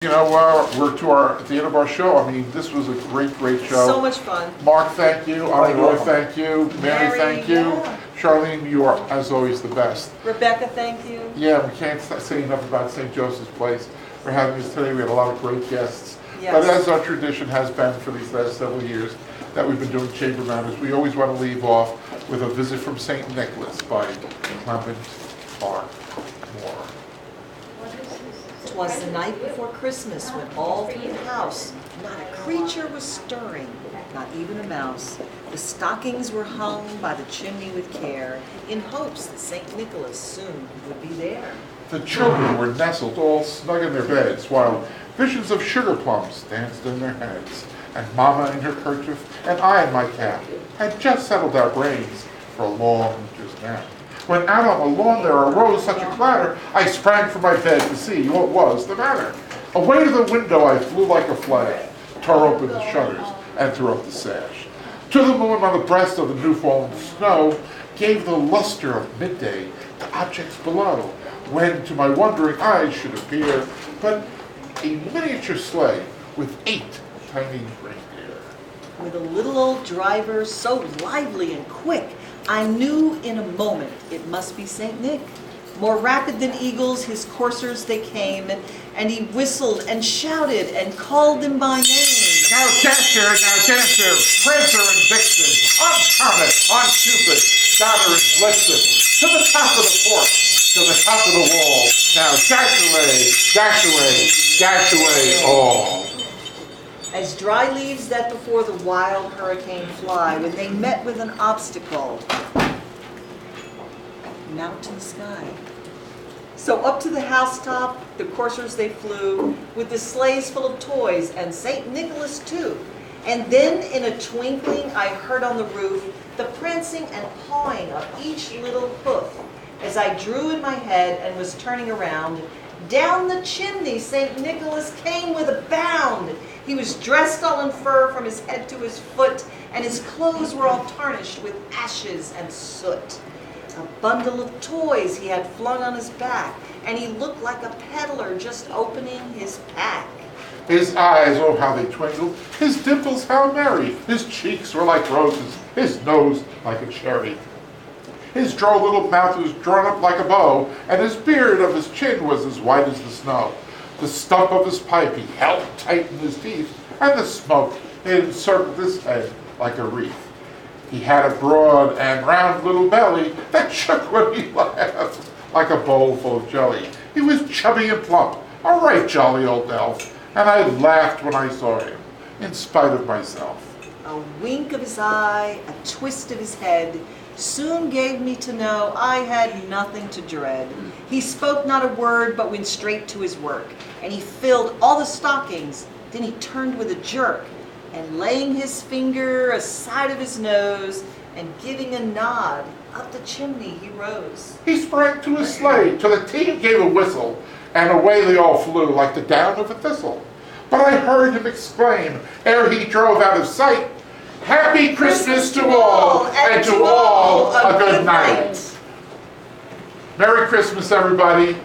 We're at the end of our show. I mean, this was a great show. So much fun. Mark, thank you. Amador, thank you. Mary, thank you. Yeah. Charlene, you are, as always, the best. Rebekka, thank you. Yeah, we can't say enough about St. Joseph's Place for having us today. We had a lot of great guests. Yes. But as our tradition has been for these last several years that we've been doing Chamber Matters, we always want to leave off with a visit from St. Nicholas by Clement R. Moore. 'Twas the night before Christmas when all through the house not a creature was stirring, not even a mouse. The stockings were hung by the chimney with care, in hopes that St. Nicholas soon would be there. The children were nestled all snug in their beds, while visions of sugar plums danced in their heads. And Mama in her kerchief, and I in my cap, had just settled our brains for a long winter's nap. When out on the lawn there arose such a clatter, I sprang from my bed to see what was the matter. Away to the window I flew like a flash, tore open the shutters, and threw up the sash. To the moon on the breast of the new-fallen snow gave the luster of midday to objects below, when to my wondering eyes should appear but a miniature sleigh with 8 tiny reindeer. With a little old driver so lively and quick, I knew in a moment it must be St. Nick. More rapid than eagles, his coursers they came, and he whistled and shouted and called them by name. Now Dasher, Prancer and Vixen, on Comet, on Cupid, Donner and Blitzen, to the top of the porch, to the top of the wall. Now dash away all. As dry leaves that before the wild hurricane fly, when they met with an obstacle, mount to the sky. So up to the housetop, the coursers they flew, with the sleighs full of toys, and St. Nicholas too. And then in a twinkling I heard on the roof the prancing and pawing of each little hoof. As I drew in my head and was turning around, down the chimney St. Nicholas came with a bound. He was dressed all in fur from his head to his foot, and his clothes were all tarnished with ashes and soot. A bundle of toys he had flung on his back, and he looked like a peddler just opening his pack. His eyes, oh how they twinkled, his dimples how merry, his cheeks were like roses, his nose like a cherry. His droll little mouth was drawn up like a bow, and his beard of his chin was as white as the snow. The stump of his pipe he held tight in his teeth, and the smoke encircled his head like a wreath. He had a broad and round little belly that shook when he laughed like a bowl full of jelly. He was chubby and plump, a right jolly old elf, and I laughed when I saw him, in spite of myself. A wink of his eye, a twist of his head, soon gave me to know I had nothing to dread. He spoke not a word, but went straight to his work, and he filled all the stockings. Then he turned with a jerk, and laying his finger aside of his nose, and giving a nod, up the chimney he rose. He sprang to his sleigh, till the team gave a whistle, and away they all flew like the down of a thistle. But I heard him exclaim, ere he drove out of sight, "Happy Christmas to all, and to all a good night." Merry Christmas, everybody.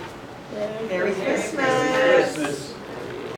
Merry Christmas.